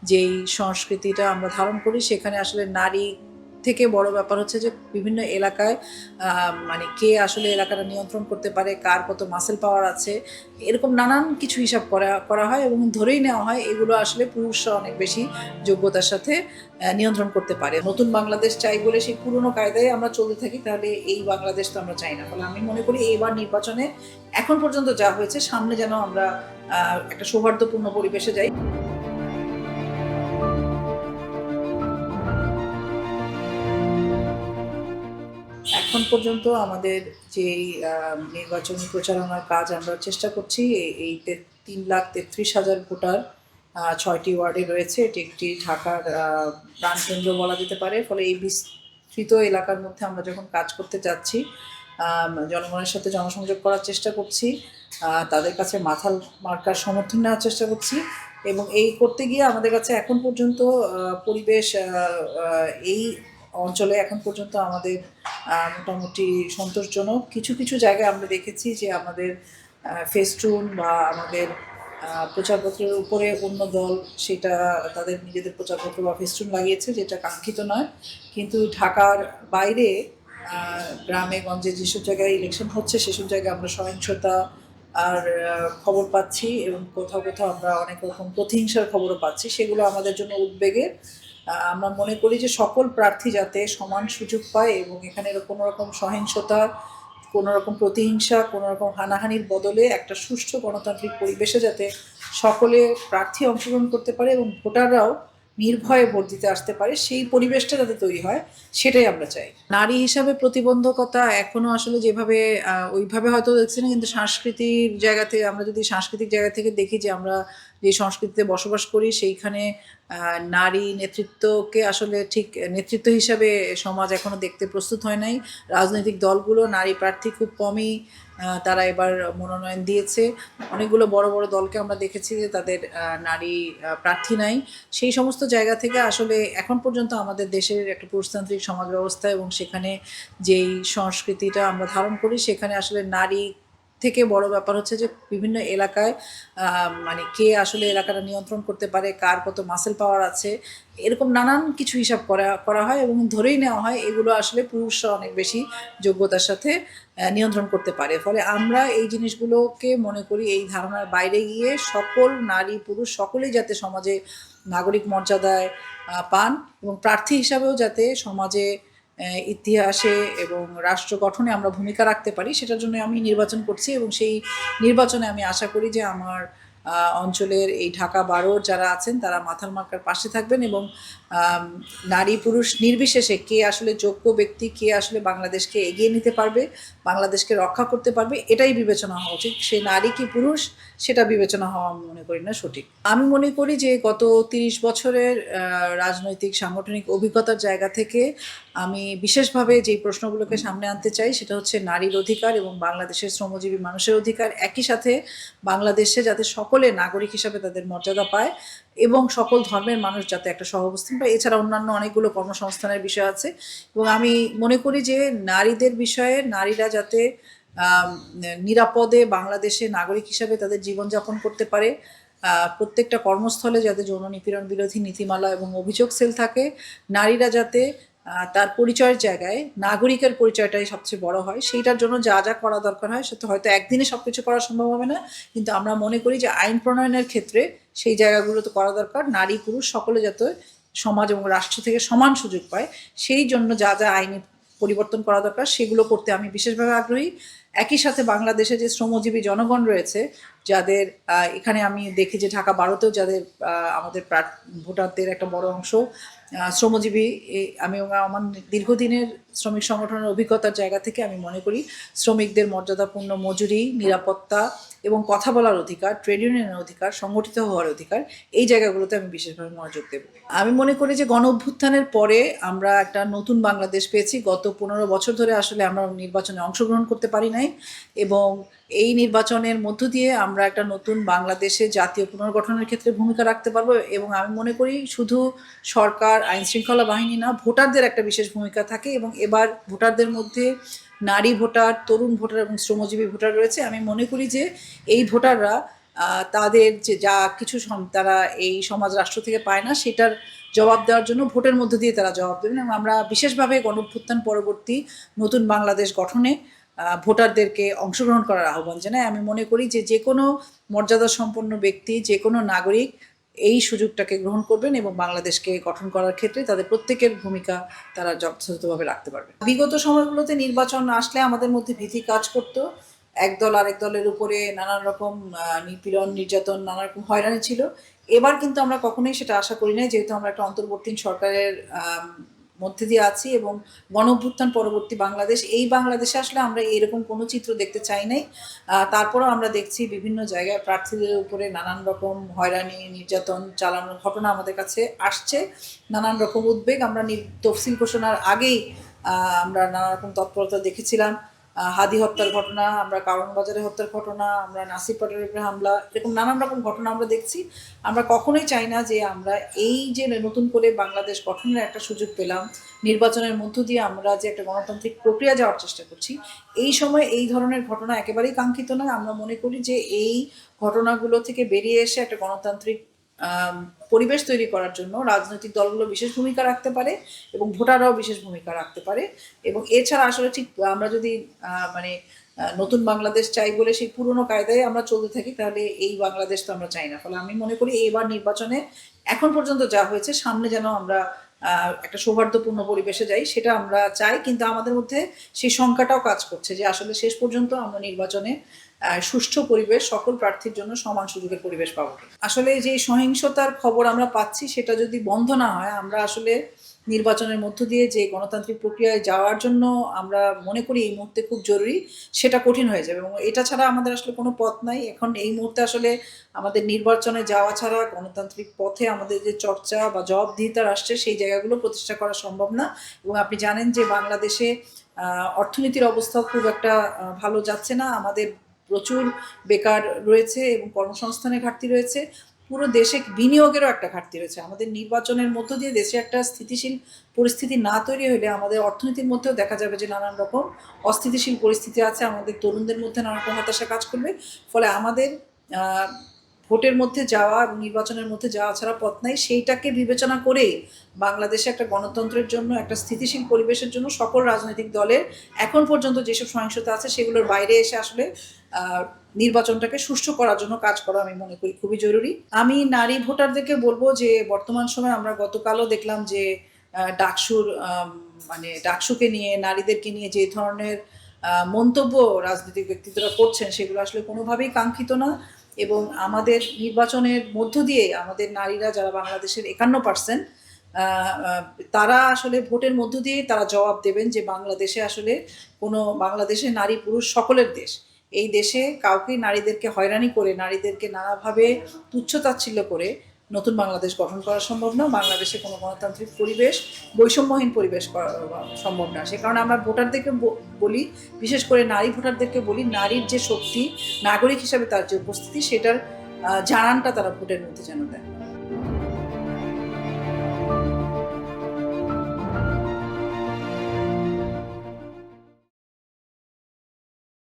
যেই সংস্কৃতিটা আমরা ধারণ করি সেখানে আসলে নারী থেকে বড় ব্যাপার হচ্ছে যে বিভিন্ন এলাকায় মানে কে আসলে এলাকাটা নিয়ন্ত্রণ করতে পারে, কার কত মাসেল পাওয়ার আছে, এরকম নানান কিছু হিসাব করা করা হয় এবং ধরেই নেওয়া হয় এগুলো আসলে পুরুষরা অনেক বেশি যোগ্যতার সাথে নিয়ন্ত্রণ করতে পারে। নতুন বাংলাদেশ চাই বলে সেই পুরনো কায়দায় আমরা চলতে থাকি, তাহলে এই বাংলাদেশ তো আমরা চাই না। ফলে আমি মনে করি এইবার নির্বাচনে এখন পর্যন্ত যা হয়েছে, সামনে যেন আমরা একটা সৌহার্দ্যপূর্ণ পরিবেশে যাই। এখন পর্যন্ত আমাদের যেই নির্বাচনী প্রচারণার কাজ আমরা চেষ্টা করছি, এই 3,33,000 ভোটার 6টি ওয়ার্ডে রয়েছে। এটি একটি ঢাকার প্রাণকেন্দ্র বলা যেতে পারে। ফলে এই বিস্তৃত এলাকার মধ্যে আমরা যখন কাজ করতে যাচ্ছি, জনগণের সাথে জনসংযোগ করার চেষ্টা করছি, তাদের কাছে মাথাল মার্কার সমর্থন নেওয়ার চেষ্টা করছি এবং এই করতে গিয়ে আমাদের কাছে এখন পর্যন্ত পরিবেশ এই অঞ্চলে এখন পর্যন্ত আমাদের মোটামুটি সন্তোষজনক। কিছু কিছু জায়গায় আমরা দেখেছি যে আমাদের ফেস্টুন বা আমাদের প্রচারপত্রের উপরে অন্য দল সেটা তাদের নিজেদের প্রচারপত্র বা ফেস্টুন লাগিয়েছে, যেটা কাঙ্ক্ষিত নয়। কিন্তু ঢাকার বাইরে গ্রামে গঞ্জে যেসব জায়গায় ইলেকশন হচ্ছে সেসব জায়গায় আমরা সহিংসতা আর খবর পাচ্ছি এবং কোথাও কোথাও আমরা অনেক রকম প্রতিহিংসার খবরও পাচ্ছি। সেগুলো আমাদের জন্য উদ্বেগের। আমরা মনে করি যে সকল প্রার্থী যাতে সমান সুযোগ পায় এবং এখানে কোনো রকম সহিংসতা, কোনো রকম প্রতিহিংসা, কোনো রকম হানাহানির বদলে একটা সুষ্ঠু গণতান্ত্রিক পরিবেশে যাতে সকলে প্রার্থী অংশগ্রহণ করতে পারে এবং ভোটাররাও নির্ভয়ে ভোট দিতে আসতে পারে, সেই পরিবেশটা যাতে তৈরি হয়, সেটাই আমরা চাই। নারী হিসাবে প্রতিবন্ধকতা এখনো আসলে যেভাবে ওইভাবে হয়তো দেখছি না, কিন্তু সাংস্কৃতিক জায়গা থেকে আমরা যদি সাংস্কৃতিক জায়গা থেকে দেখি যে আমরা যে সংস্কৃতিতে বসবাস করি সেইখানে নারী নেতৃত্বকে আসলে ঠিক নেতৃত্ব হিসাবে সমাজ এখনো দেখতে প্রস্তুত হয় নাই। রাজনৈতিক দলগুলো নারী প্রার্থী খুব কমই তারা এবার মনোনয়ন দিয়েছে। অনেকগুলো বড় বড় দলকে আমরা দেখেছি যে তাদের নারী প্রার্থী নাই। সেই সমস্ত জায়গা থেকে আসলে এখন পর্যন্ত আমাদের দেশের একটা পুরুষতান্ত্রিক সমাজ ব্যবস্থা এবং সেখানে যেই সংস্কৃতিটা আমরা ধারণ করি সেখানে আসলে নারী থেকে বড় ব্যাপার হচ্ছে যে বিভিন্ন এলাকায় মানে কে আসলে এলাকাটা নিয়ন্ত্রণ করতে পারে, কার কত মাসেল পাওয়ার আছে, এরকম নানান কিছু হিসাব করা করা হয় এবং ধরেই নেওয়া হয় এগুলো আসলে পুরুষরা অনেক বেশি যোগ্যতার সাথে নিয়ন্ত্রণ করতে পারে। ফলে আমরা এই জিনিসগুলোকে মনে করি এই ধারণার বাইরে গিয়ে সকল নারী পুরুষ সকলেই যাতে সমাজে নাগরিক মর্যাদায় পান এবং প্রার্থী হিসাবেও যাতে সমাজে ইতিহাসে এবং রাষ্ট্র গঠনে আমরা ভূমিকা রাখতে পারি, সেটার জন্য আমি নির্বাচন করছি এবং সেই নির্বাচনে আমি আশা করি যে আমার অঞ্চলের এই ঢাকা 12 যারা আছেন তারা মাথার মার্কার পাশে থাকবেন এবং নারী পুরুষ নির্বিশেষে কে আসলে যোগ্য ব্যক্তি, কে আসলে বাংলাদেশকে এগিয়ে নিতে পারবে, বাংলাদেশকে রক্ষা করতে পারবে, এটাই বিবেচনা হওয়া উচিত। সে নারী কি পুরুষ সেটা বিবেচনা হওয়া আমি মনে করি না সঠিক। আমি মনে করি যে গত 30 বছরের রাজনৈতিক সাংগঠনিক অভিজ্ঞতার জায়গা থেকে আমি বিশেষভাবে যেই প্রশ্নগুলোকে সামনে আনতে চাই সেটা হচ্ছে নারীর অধিকার এবং বাংলাদেশের শ্রমজীবী মানুষের অধিকার। একই সাথে বাংলাদেশে যাতে সকলে নাগরিক হিসাবে তাদের মর্যাদা পায় এবং সকল ধর্মের মানুষ যাতে একটা সহাবস্থান পায়। এছাড়া অন্যান্য অনেকগুলো কর্মসংস্থানের বিষয় আছে এবং আমি মনে করি যে নারীদের বিষয়ে নারীরা যাতে নিরাপদে বাংলাদেশে নাগরিক হিসাবে তাদের জীবনযাপন করতে পারে, প্রত্যেকটা কর্মস্থলে যাতে যৌন নিপীড়ন বিরোধী নীতিমালা এবং অভিযোগ সেল থাকে, নারীরা যাতে তার পরিচয়ের জায়গায় নাগরিকের পরিচয়টাই সবচেয়ে বড় হয়, সেইটার জন্য যা যা করা দরকার হয় সেটা হয়তো একদিনে সব কিছু করা সম্ভব হবে না, কিন্তু আমরা মনে করি যে আইন প্রণয়নের ক্ষেত্রে সেই জায়গাগুলো তো করা দরকার। নারী পুরুষ সকলে যাতে সমাজ এবং রাষ্ট্র থেকে সমান সুযোগ পায়, সেই জন্য যা যা আইনি পরিবর্তন করা দরকার সেগুলো করতে আমি বিশেষভাবে আগ্রহী। একই সাথে বাংলাদেশে যে শ্রমজীবী জনগণ রয়েছে যাদের এখানে আমি দেখি যে ঢাকা 12তেও যাদের আমাদের ভোটারদের একটা বড় অংশ শ্রমজীবী, আমি আমার দীর্ঘদিনের শ্রমিক সংগঠনের অভিজ্ঞতার জায়গা থেকে আমি মনে করি শ্রমিকদের মর্যাদাপূর্ণ মজুরি, নিরাপত্তা এবং কথা বলার অধিকার, ট্রেড ইউনিয়নের অধিকার, সংগঠিত হওয়ার অধিকার, এই জায়গাগুলোতে আমি বিশেষভাবে মনোযোগ দেব। আমি মনে করি যে গণ অভ্যুত্থানের পরে আমরা একটা নতুন বাংলাদেশ পেয়েছি। গত 15 বছর ধরে আসলে আমরা নির্বাচনে অংশগ্রহণ করতে পারি নাই এবং এই নির্বাচনের মধ্য দিয়ে আমরা একটা নতুন বাংলাদেশে জাতীয় পুনর্গঠনের ক্ষেত্রে ভূমিকা রাখতে পারবো এবং আমি মনে করি শুধু সরকার, আইন শৃঙ্খলা বাহিনী না, ভোটারদের একটা বিশেষ ভূমিকা থাকে এবং এবার ভোটারদের মধ্যে নারী ভোটার, তরুণ ভোটার এবং শ্রমজীবী ভোটার রয়েছে। আমি মনে করি যে এই ভোটাররা তাদের যে যা কিছু তারা এই সমাজ রাষ্ট্র থেকে পায় না সেটার জবাব দেওয়ার জন্য ভোটের মধ্য দিয়ে তারা জবাব দেবেন। এবং আমরা বিশেষভাবে গণঅভ্যুত্থান পরবর্তী নতুন বাংলাদেশ গঠনে ভোটারদেরকে অংশগ্রহণ করার আহ্বান জানাই। আমি মনে করি যে যে কোনো মর্যাদা সম্পন্ন ব্যক্তি, যে কোনো নাগরিক এই সুযোগটাকে গ্রহণ করবেন এবং বাংলাদেশকে গঠন করার ক্ষেত্রে তাদের প্রত্যেকের ভূমিকা তারা যথাযথভাবে রাখতে পারবে। বিগত সময়গুলোতে নির্বাচন আসলে আমাদের মধ্যে ভীতি কাজ করতো, একদল আরেক দলের উপরে নানান রকম নিপীড়ন, নির্যাতন, নানা রকম হয়রানি ছিল। এবার কিন্তু আমরা কখনোই সেটা আশা করি নাই, যেহেতু আমরা একটা অন্তর্বর্তী সরকারের মধ্যে দিয়ে আছি এবং গণঅভ্যুত্থান পরবর্তী বাংলাদেশ, এই বাংলাদেশে আসলে আমরা এরকম কোনো চিত্র দেখতে চাই নাই। তারপরেও আমরা দেখছি বিভিন্ন জায়গায় প্রার্থীদের উপরে নানান রকম হয়রানি, নির্যাতন চালানোর ঘটনা আমাদের কাছে আসছে। নানান রকম উদ্বেগ, আমরা তফসিল ঘোষণার আগেই আমরা নানা রকম তৎপরতা দেখেছিলাম। হাদি হত্যার ঘটনা, আমরা কারণ বাজারে হত্যার ঘটনা, আমরা নাসির পাটোয়ারির উপরে হামলা, এরকম নানান রকম ঘটনা আমরা দেখছি। আমরা কখনোই চাই না যে আমরা এই যে নতুন করে বাংলাদেশ গঠনের একটা সুযোগ পেলাম, নির্বাচনের মধ্য দিয়ে আমরা যে একটা গণতান্ত্রিক প্রক্রিয়া যাওয়ার চেষ্টা করছি, এই সময় এই ধরনের ঘটনা একেবারেই কাঙ্ক্ষিত নয়। আমরা মনে করি যে এই ঘটনাগুলো থেকে বেরিয়ে এসে একটা গণতান্ত্রিক পরিবেশ তৈরি করার জন্য রাজনৈতিক দলগুলো বিশেষ ভূমিকা রাখতে পারে এবং ভোটাররাও বিশেষ ভূমিকা রাখতে পারে। এবং এছাড়া আসলে ঠিক আমরা যদি মানে নতুন বাংলাদেশ চাই বলে সেই পুরনো কায়দায় আমরা চলতে থাকি, তাহলে এই বাংলাদেশ তো আমরা চাই না। ফলে আমি মনে করি এবার নির্বাচনে এখন পর্যন্ত যা হয়েছে, সামনে যেন আমরা একটা সৌহার্দ্যপূর্ণ পরিবেশে যাই, সেটা আমরা চাই। কিন্তু আমাদের মধ্যে সেই শঙ্কাটাও কাজ করছে যে আসলে শেষ পর্যন্ত আমরা নির্বাচনে সুষ্ঠু পরিবেশ, সকল প্রার্থীর জন্য সমান সুযোগের পরিবেশ পাবো। আসলে যে সহিংসতার খবর আমরা পাচ্ছি সেটা যদি বন্ধ না হয়, আমরা আসলে নির্বাচনের মধ্য দিয়ে যে গণতান্ত্রিক প্রক্রিয়ায় যাওয়ার জন্য আমরা মনে করি এই মুহূর্তে খুব জরুরি, সেটা কঠিন হয়ে যাবে। এবং এটা ছাড়া আমাদের আসলে কোনো পথ নাই। এখন এই মুহূর্তে আসলে আমাদের নির্বাচনে যাওয়া ছাড়া গণতান্ত্রিক পথে আমাদের যে চর্চা বা জবাবদিহিতার আসছে সেই জায়গাগুলো প্রতিষ্ঠা করা সম্ভব না। এবং আপনি জানেন যে বাংলাদেশে অর্থনীতির অবস্থা খুব একটা ভালো যাচ্ছে না। আমাদের প্রচুর বেকার রয়েছে এবং কর্মসংস্থানের ঘাটতি রয়েছে। পুরো দেশে বিনিয়োগেরও একটা ঘাটতি রয়েছে। আমাদের নির্বাচনের মধ্য দিয়ে দেশে একটা স্থিতিশীল পরিস্থিতি না তৈরি হলে আমাদের অর্থনীতির মধ্যেও দেখা যাবে যে নানান রকম অস্থিতিশীল পরিস্থিতি আছে, আমাদের তরুণদের মধ্যে নানা রকম হতাশা কাজ করবে। ফলে আমাদের ভোটের মধ্যে যাওয়া এবং নির্বাচনের মধ্যে যাওয়া ছাড়া পথ নাই। সেইটাকে বিবেচনা করেই বাংলাদেশে একটা গণতন্ত্রের জন্য, একটা স্থিতিশীল পরিবেশের জন্য সকল রাজনৈতিক দলের এখন পর্যন্ত যেসব সহিংসতা আছে সেগুলোর বাইরে এসে আসলে নির্বাচনটাকে সুষ্ঠু করার জন্য কাজ করা আমি মনে করি খুবই জরুরি। আমি নারী ভোটারদেরকে বলবো যে বর্তমান সময়ে আমরা গতকালও দেখলাম যে ডাকসুর মানে ডাকসুকে নিয়ে, নারীদেরকে নিয়ে যে ধরনের মন্তব্য রাজনৈতিক ব্যক্তিত্বরা করছেন সেগুলো আসলে কোনোভাবেই কাঙ্ক্ষিত না। এবং আমাদের নির্বাচনের মধ্য দিয়ে আমাদের নারীরা, যারা বাংলাদেশের 51%, তারা আসলে ভোটের মধ্য দিয়ে তারা জবাব দেবেন যে বাংলাদেশে আসলে বাংলাদেশে নারী পুরুষ সকলের দেশ। এই দেশে কাউকে নারীদেরকে হয়রানি করে, নারীদেরকে নানাভাবে তুচ্ছতাচ্ছিল্য করে নতুন বাংলাদেশ গঠন করা সম্ভব না। বাংলাদেশে কোনো গণতান্ত্রিক পরিবেশ, বৈষম্যহীন পরিবেশ করা সম্ভব না। সে কারণে আমরা ভোটারদেরকে বলি, বিশেষ করে নারী ভোটারদেরকে বলি, নারীর যে শক্তি, নাগরিক হিসাবে তার যে উপস্থিতি, সেটার জানানটা তারা ভোটের মধ্যে যেন দেয়।